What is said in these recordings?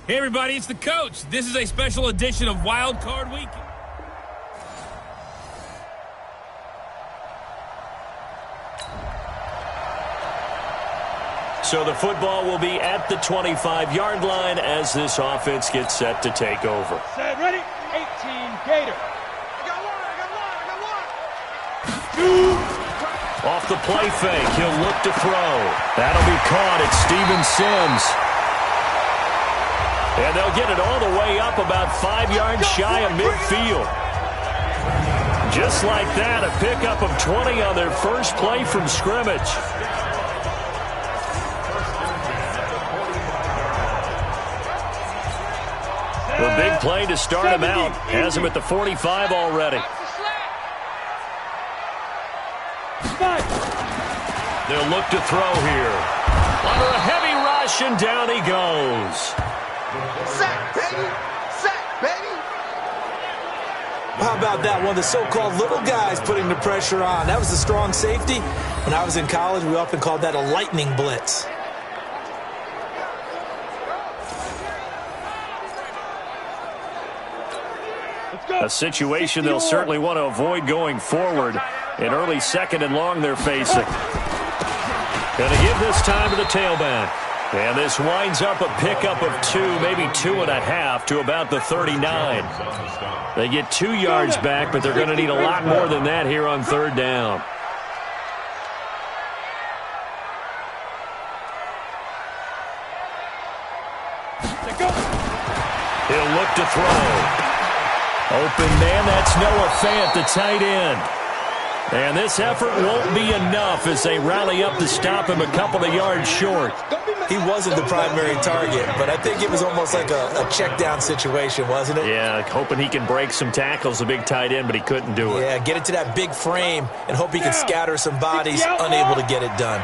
Hey everybody, it's the coach. This is a special edition of Wild Card Weekend. So the football will be at the 25-yard line as this offense gets set to take over. Set, ready, 18, Gator. I got one. Off the play fake, he'll look to throw. That'll be caught. It's Steven Sims. And they'll get it all the way up about 5 yards shy of midfield. Just like that, a pickup of 20 on their first play from scrimmage. The big play to start him out has him at the 45 already. They'll look to throw here. Under a heavy rush, and down he goes. Sack, baby! Sack, baby! How about that? One of the so-called little guys putting the pressure on. That was a strong safety. When I was in college, we often called that a lightning blitz. A situation they'll certainly want to avoid going forward. An early second and long they're facing. Going to give this time to the tailback. And this winds up a pickup of 2, maybe 2.5 to about the 39. They get 2 yards back, but they're going to need a lot more than that here on third down. He'll look to throw. Open man, that's Noah Fant, the tight end. And this effort won't be enough as they rally up to stop him a couple of yards short. He wasn't the primary target, but I think it was almost like a check-down situation, wasn't it? Yeah, hoping he can break some tackles, a big tight end, but he couldn't do it. Yeah, get it to that big frame and hope he can scatter some bodies, unable to get it done.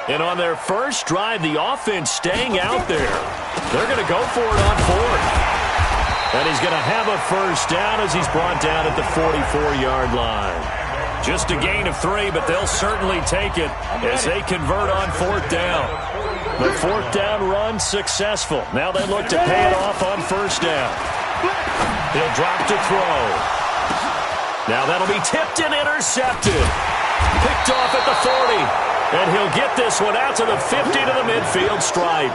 And on their first drive, the offense staying out there. They're going to go for it on fourth. And he's going to have a first down as he's brought down at the 44-yard line. Just a gain of 3, but they'll certainly take it as they convert on fourth down. The fourth down run successful. Now they look to pay it off on first down. He'll drop to throw. Now that'll be tipped and intercepted. Picked off at the 40. And he'll get this one out to the 50 to the midfield stripe.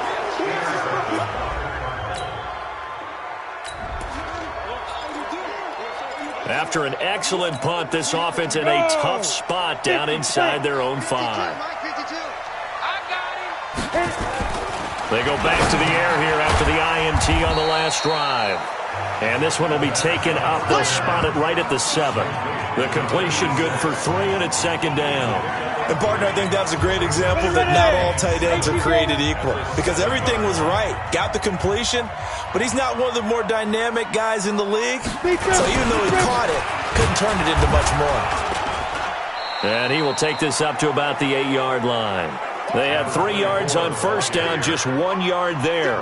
After an excellent punt, this offense in a tough spot down inside their own 5. They go back to the air here after the INT on the last drive. And this one will be taken up. They'll spot it right at the 7. The completion good for 3, and it's second down. And, partner, I think that's a great example that not all tight ends are created equal. Because everything was right. Got the completion, but he's not one of the more dynamic guys in the league. So even though he caught it, couldn't turn it into much more. And he will take this up to about the 8-yard line. They had 3 yards on first down, just 1 yard there.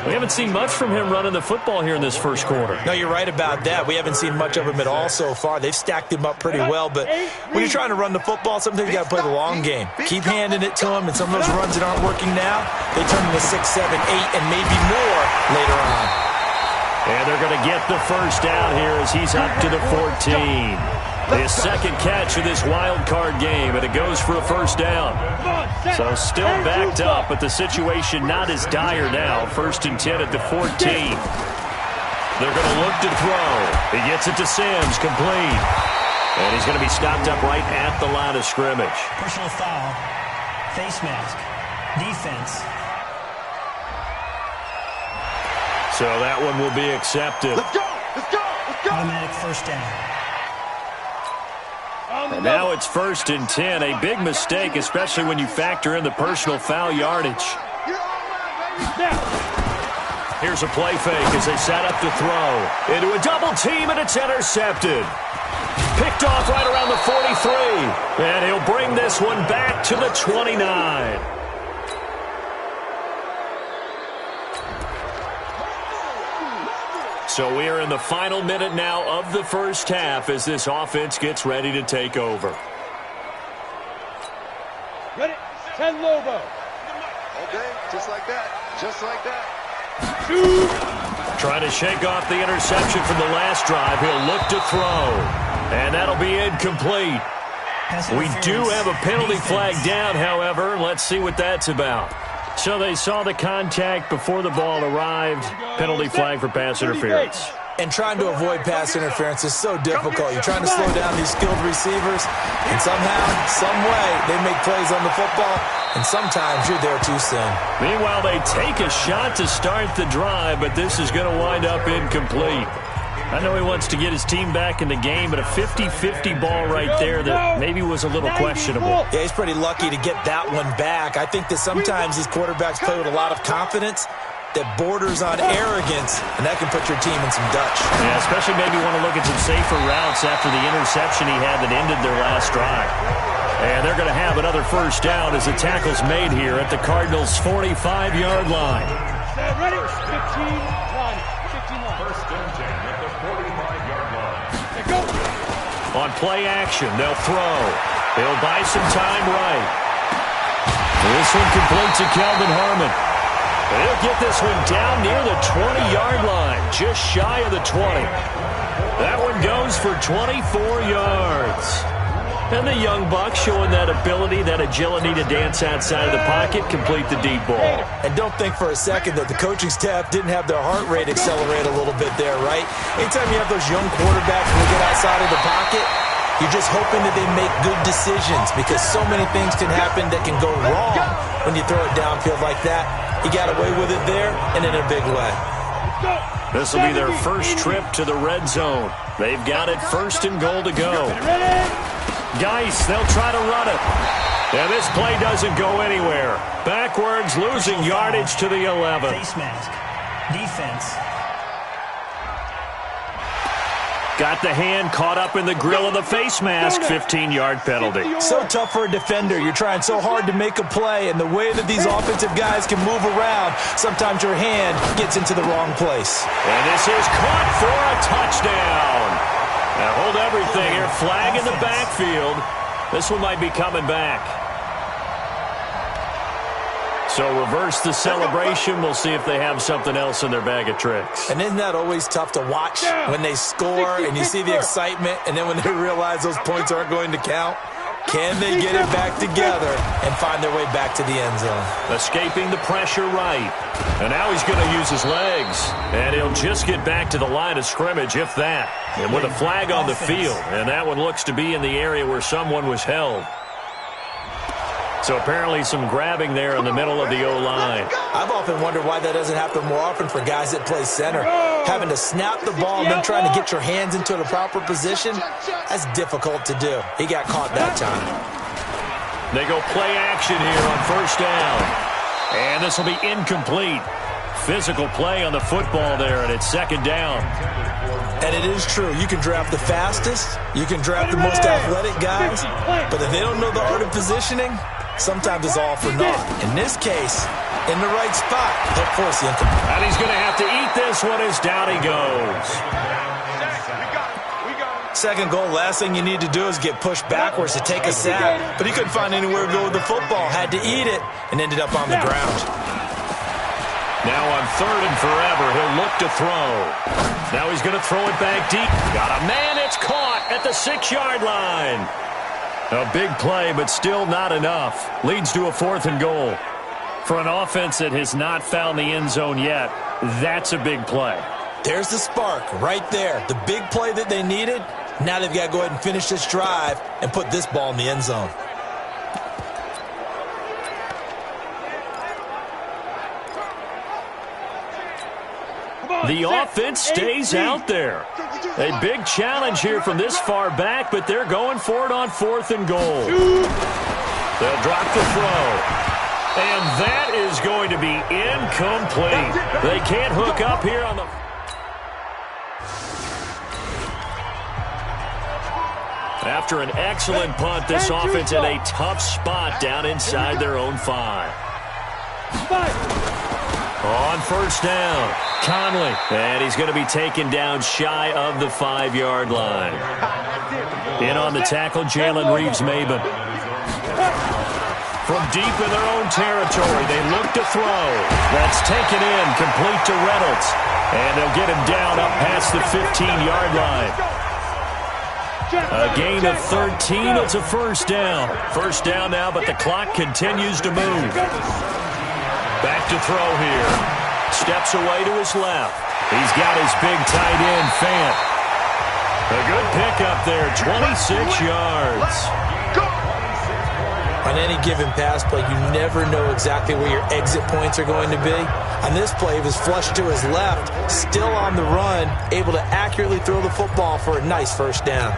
We haven't seen much from him running the football here in this first quarter. No, you're right about that. We haven't seen much of him at all so far. They've stacked him up pretty well, but when you're trying to run the football, sometimes you got to play the long game. Keep handing it to him, and some of those runs that aren't working now, they turn into 6, 7, 8, and maybe more later on. And they're going to get the first down here as he's up to the 14. His second catch of this wild card game, and it goes for a first down. So still backed up, but the situation not as dire now. 1st and 10 at the 14. They're going to look to throw. He gets it to Sims, complete. And he's going to be stopped up right at the line of scrimmage. Personal foul, face mask, defense. So that one will be accepted. Let's go! Let's go! Let's go! Automatic first down. And now it's 1st and 10. A big mistake, especially when you factor in the personal foul yardage. Here's a play fake as they set up to throw. Into a double team, and it's intercepted. Picked off right around the 43. And he'll bring this one back to the 29. So we are in the final minute now of the first half as this offense gets ready to take over. Ready? 10 Lobo. Okay, just like that. Just like that. Trying to shake off the interception from the last drive. He'll look to throw. And that'll be incomplete. We do have a penalty flag down, however. Let's see what that's about. So they saw the contact before the ball arrived. Penalty flag for pass interference. And trying to avoid pass interference is so difficult. You're trying to slow down these skilled receivers, and somehow, some way, they make plays on the football, and sometimes you're there too soon. Meanwhile, they take a shot to start the drive, but this is going to wind up incomplete. I know he wants to get his team back in the game, but a 50-50 ball right there that maybe was a little questionable. Yeah, he's pretty lucky to get that one back. I think that sometimes these quarterbacks play with a lot of confidence that borders on arrogance, and that can put your team in some Dutch. Yeah, especially maybe want to look at some safer routes after the interception he had that ended their last drive. And they're going to have another first down as the tackle's made here at the Cardinals' 45-yard line. Ready? 15 line. 15 line. First and 10 at the 45-yard line. Go. On play action, they'll throw. They'll buy some time right. This one completes to Kelvin Harmon. He'll get this one down near the 20-yard line, just shy of the 20. That one goes for 24 yards. And the young buck showing that ability, that agility to dance outside of the pocket, complete the deep ball. And don't think for a second that the coaching staff didn't have their heart rate accelerate a little bit there, right? Anytime you have those young quarterbacks when they get outside of the pocket, you're just hoping that they make good decisions because so many things can happen that can go wrong when you throw it downfield like that. He got away with it there and in a big way. This will be their first trip to the red zone. They've got it first and goal to go. Geis, they'll try to run it. And this play doesn't go anywhere. Backwards, losing yardage to the 11. Face mask. Defense. Got the hand caught up in the grill of the face mask. 15-yard penalty. So tough for a defender. You're trying so hard to make a play, and the way that these offensive guys can move around, sometimes your hand gets into the wrong place. And this is caught for a touchdown. Now hold everything here. Flag in the backfield. This one might be coming back. So reverse the celebration. We'll see if they have something else in their bag of tricks. And isn't that always tough to watch when they score and you see the excitement, and then when they realize those points aren't going to count? Can they get it back together and find their way back to the end zone? Escaping the pressure right. And now he's going to use his legs. And he'll just get back to the line of scrimmage, if that. And with a flag on the field. And that one looks to be in the area where someone was held. So apparently some grabbing there in the middle of the O-line. I've often wondered why that doesn't happen more often for guys that play center. Having to snap the ball and then trying to get your hands into the proper position, that's difficult to do. He got caught that time. They go play action here on first down. And this will be incomplete. Physical play on the football there, and it's second down. And it is true. You can draft the fastest. You can draft the most athletic guys. But if they don't know the art of positioning, sometimes it's all for naught. In this case, in the right spot, he'll force the incomplete. And he's going to have to eat this one as down he goes. Second goal, last thing you need to do is get pushed backwards to take a sack. But he couldn't find anywhere to go with the football. Had to eat it and ended up on the ground. Now on third and forever, he'll look to throw. Now he's going to throw it back deep. Got a man, it's caught at the 6-yard line. A big play, but still not enough. Leads to a 4th and goal. For an offense that has not found the end zone yet, that's a big play. There's the spark right there. The big play that they needed. Now they've got to go ahead and finish this drive and put this ball in the end zone. The offense stays out there. A big challenge here from this far back, but they're going for it on 4th and goal. They'll drop the throw. And that is going to be incomplete. They can't hook up here on the... After an excellent punt, this offense in a tough spot down inside their own 5. On first down, Conley. And he's going to be taken down shy of the 5-yard line. In on the tackle, Jalen Reeves-Maben. From deep in their own territory, they look to throw. That's taken in, complete to Reynolds. And they'll get him down up past the 15-yard line. A gain of 13, it's a first down. First down now, but the clock continues to move. Back to throw here. Steps away to his left. He's got his big tight end, Fant. A good pickup there, 26 yards. On any given pass play, you never know exactly where your exit points are going to be. On this play, he was flushed to his left, still on the run, able to accurately throw the football for a nice first down.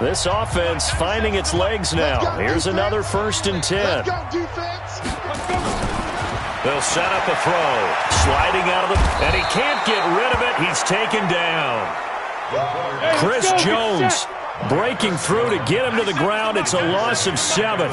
This offense finding its legs now. Here's another 1st and 10. They'll set up a throw. Sliding out of the... And he can't get rid of it. He's taken down. Chris Jones breaking through to get him to the ground. It's a loss of 7.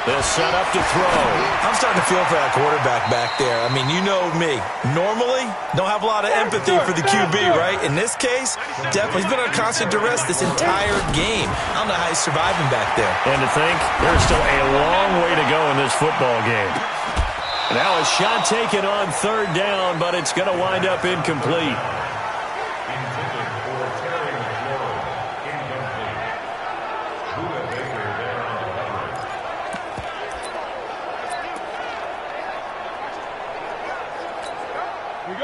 They'll set up to throw. I'm starting to feel for that quarterback back there. I mean, you know me. Normally, don't have a lot of empathy for the QB, right? In this case, definitely. He's been on constant duress this entire game. I don't know how he's surviving back there. And to think, there's still a long way to go in this football game. Now a shot taken on 3rd down, but it's going to wind up incomplete.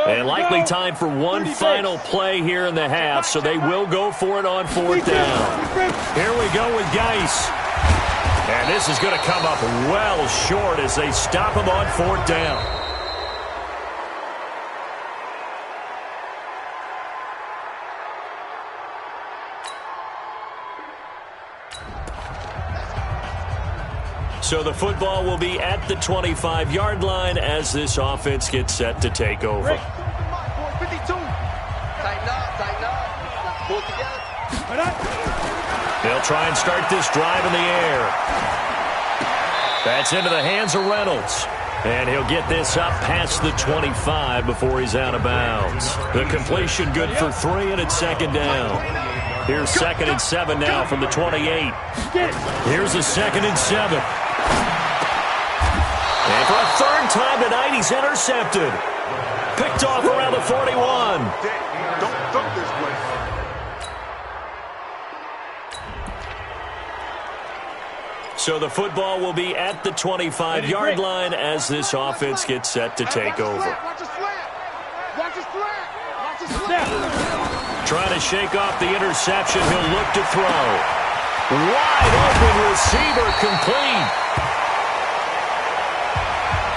And likely time for one final play here in the half, so they will go for it on 4th down. Here we go with Geis. And this is going to come up well short as they stop him on 4th down. So the football will be at the 25-yard line as this offense gets set to take over. 52. Tighten up. Pull together. They'll try and start this drive in the air. That's into the hands of Reynolds. And he'll get this up past the 25 before he's out of bounds. The completion good for 3, and it's 2nd down. Here's 2nd and 7 now from the 28. Here's a 2nd and 7. And for a 3rd time tonight, he's intercepted. Picked off around the 41. Don't throw this way. So the football will be at the 25-yard line as this offense gets set to take over. Watch the slant. Watch the slant. Watch the slant. Trying to shake off the interception. He'll look to throw. Wide open receiver, complete.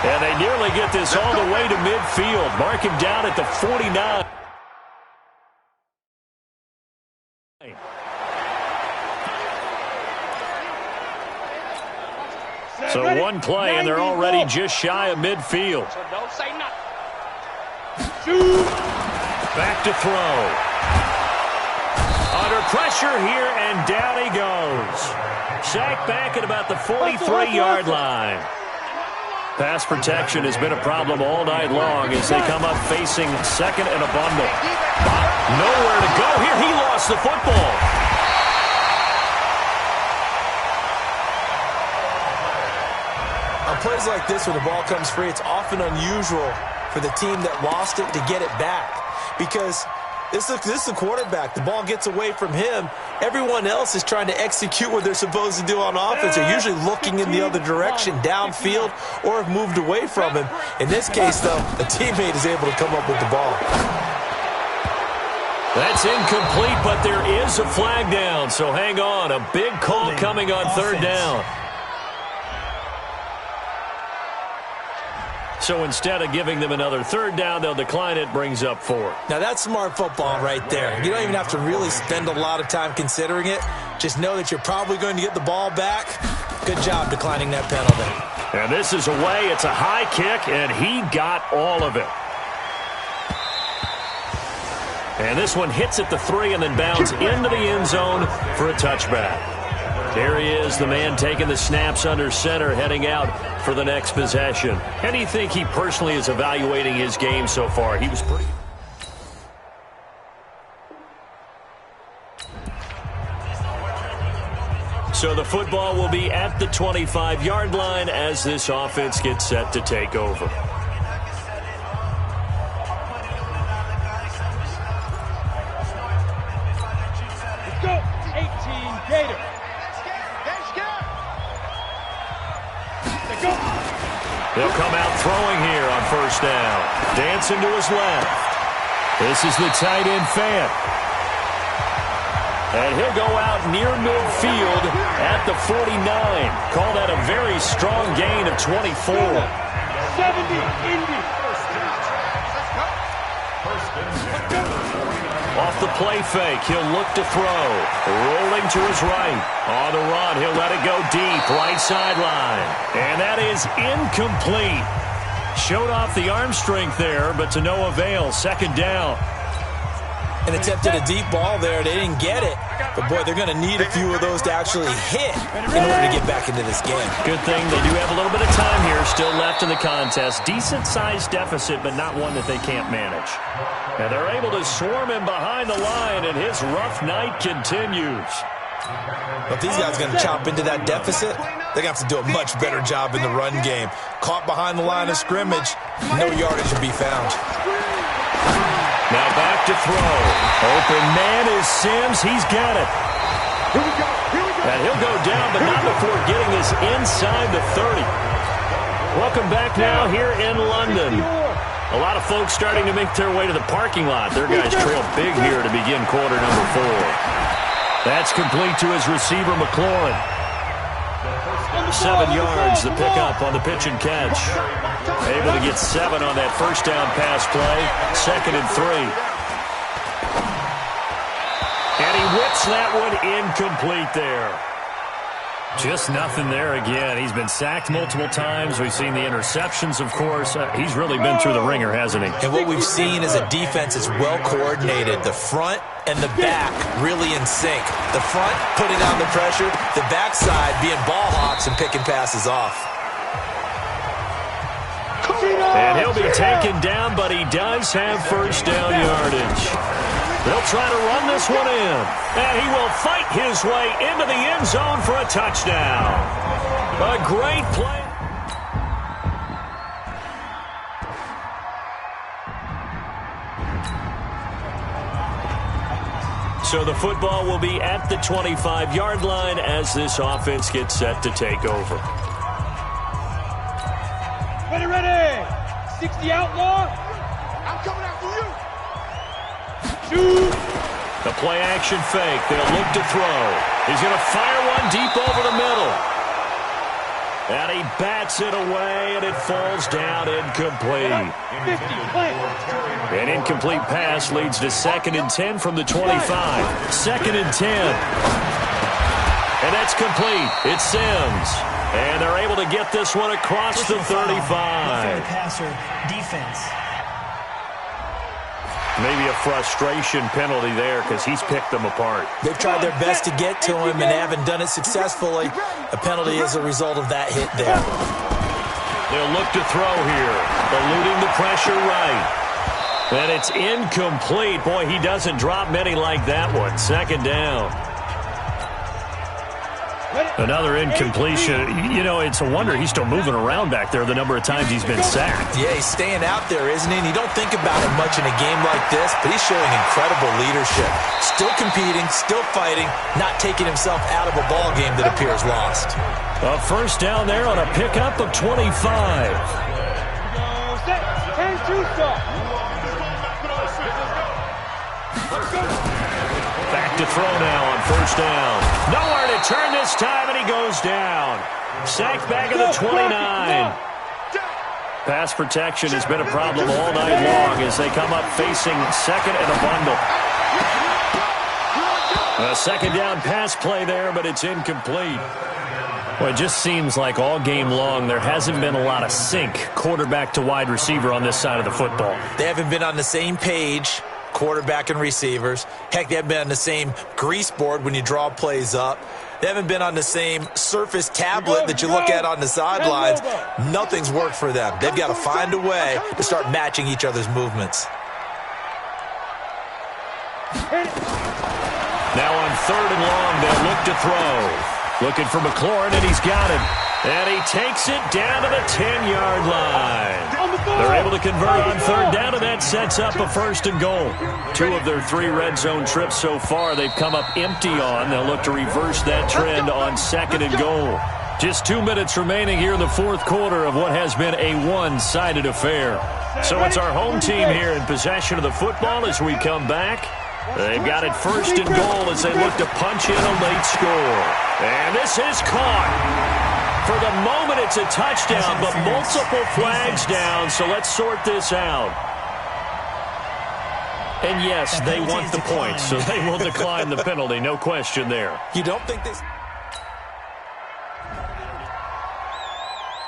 And they nearly get this all the way to midfield. Mark him down at the 49. So one play, and they're already just shy of midfield. So don't say nothing. Back to throw. Under pressure here, and down he goes. Sacked back at about the 43-yard line. Pass protection has been a problem all night long as they come up facing 2nd and a bundle. Nowhere to go here. He lost the football. On plays like this, when the ball comes free, it's often unusual for the team that lost it to get it back. Because this is the quarterback. The ball gets away from him. Everyone else is trying to execute what they're supposed to do on offense. They're usually looking in the other direction, downfield, or have moved away from him. In this case, though, a teammate is able to come up with the ball. That's incomplete, but there is a flag down. So hang on. A big call coming on 3rd down. So instead of giving them another 3rd down, they'll decline it, brings up 4. Now, that's smart football right there. You don't even have to really spend a lot of time considering it. Just know that you're probably going to get the ball back. Good job declining that penalty. And this is away. It's a high kick, and he got all of it. And this one hits at the 3 and then bounds into the end zone for a touchback. There he is, the man taking the snaps under center, heading out for the next possession. How do you think he personally is evaluating his game so far? He was pretty... So the football will be at the 25-yard line as this offense gets set to take over. Let's go. 18 Gator. Let's go. They'll come out throwing here on first down. Dancing to his left. This is the tight end fan. And he'll go out near midfield at the 49. Call that a very strong gain of 24. 70 Indy. Off the play fake, he'll look to throw. Rolling to his right. On the run, he'll let it go deep, right sideline. And that is incomplete. Showed off the arm strength there, but to no avail. Second down. And attempted a deep ball there. They didn't get it. But, boy, they're going to need a few of those to actually hit in order to get back into this game. Good thing they do have a little bit of time here still left in the contest. Decent-sized deficit, but not one that they can't manage. And they're able to swarm him behind the line, and his rough night continues. But if these guys are going to chop into that deficit, they're going to have to do a much better job in the run game. Caught behind the line of scrimmage, no yardage to be found. Now back to throw. Open man is Sims. He's got it. And he'll go down, but not before getting this inside the 30. Welcome back now here in London. A lot of folks starting to make their way to the parking lot. Their guys trail big here to begin quarter number 4. That's complete to his receiver, McLaurin. 7 yards, the pickup on the pitch and catch. Able to get 7 on that first down pass play. 2nd and 3. And he whips that one incomplete there. Just nothing there again. He's been sacked multiple times. We've seen the interceptions, of course. He's really been through the ringer, hasn't he? And what we've seen is a defense that's well coordinated. The front and the back really in sync. The front putting on the pressure. The backside being ball hawks and picking passes off. And he'll be taken down, but he does have first down yardage. They'll try to run this one in. And he will fight his way into the end zone for a touchdown. A great play. So the football will be at the 25-yard line as this offense gets set to take over. Ready, ready. 60 outlaw. I'm coming after you. Shoot. The play action fake. They'll look to throw. He's going to fire one deep over the middle. And he bats it away, and it falls down incomplete. 50, play. An incomplete pass leads to 2nd and 10 from the 25. 2nd and 10. And that's complete. It's Sims. And they're able to get this one across the 35. Passer defense. Maybe a frustration penalty there because he's picked them apart. They've tried their best to get to him and haven't done it successfully. A penalty is a result of that hit there. They'll look to throw here. Eluding the pressure right. And it's incomplete. Boy, he doesn't drop many like that one. 2nd down. Another incompletion. You know, it's a wonder he's still moving around back there the number of times he's been sacked. Yeah, he's staying out there, isn't he? And you don't think about it much in a game like this, but he's showing incredible leadership. Still competing, still fighting, not taking himself out of a ball game that appears lost. A first down there on a pickup of 25. Back to throw now on first down. Nowhere to turn this time, and he goes down. Sacked back at the 29. Pass protection has been a problem all night long as they come up facing 2nd and a bundle. A 2nd down pass play there, but it's incomplete. Well, it just seems like all game long there hasn't been a lot of sync quarterback to wide receiver on this side of the football. They haven't been on the same page, quarterback and receivers. Heck, they haven't been on the same grease board when you draw plays up. They haven't been on the same Surface tablet that you look at on the sidelines. Nothing's worked for them. They've got to find a way to start matching each other's movements. Now on 3rd and long, they'll look to throw. Looking for McLaurin, and he's got him. And he takes it down to the 10-yard line. They're able to convert on third down, and that sets up a first and goal. 2 of their 3 red zone trips so far they've come up empty on. They'll look to reverse that trend on second and goal. Just 2 minutes remaining here in the fourth quarter of what has been a one-sided affair. So it's our home team here in possession of the football as we come back. They've got it first and goal as they look to punch in a late score. And this is caught. For the moment, it's a touchdown, but multiple flags down, so let's sort this out. And yes, they want the points, so they will decline the penalty, no question there. You don't think this...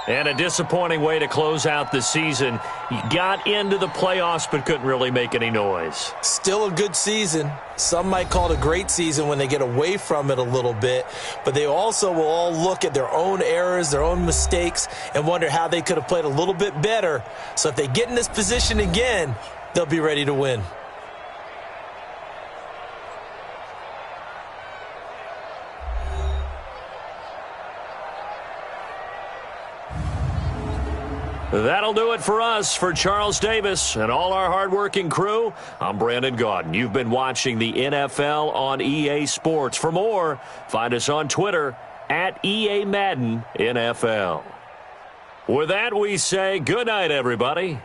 And a disappointing way to close out the season. You got into the playoffs but couldn't really make any noise. Still a good season. Some might call it a great season when they get away from it a little bit. But they also will all look at their own errors, their own mistakes, and wonder how they could have played a little bit better. So if they get in this position again, they'll be ready to win. That'll do it for us. For Charles Davis and all our hardworking crew, I'm Brandon Gaudin. You've been watching the NFL on EA Sports. For more, find us on Twitter at EA Madden NFL. With that, we say good night, everybody.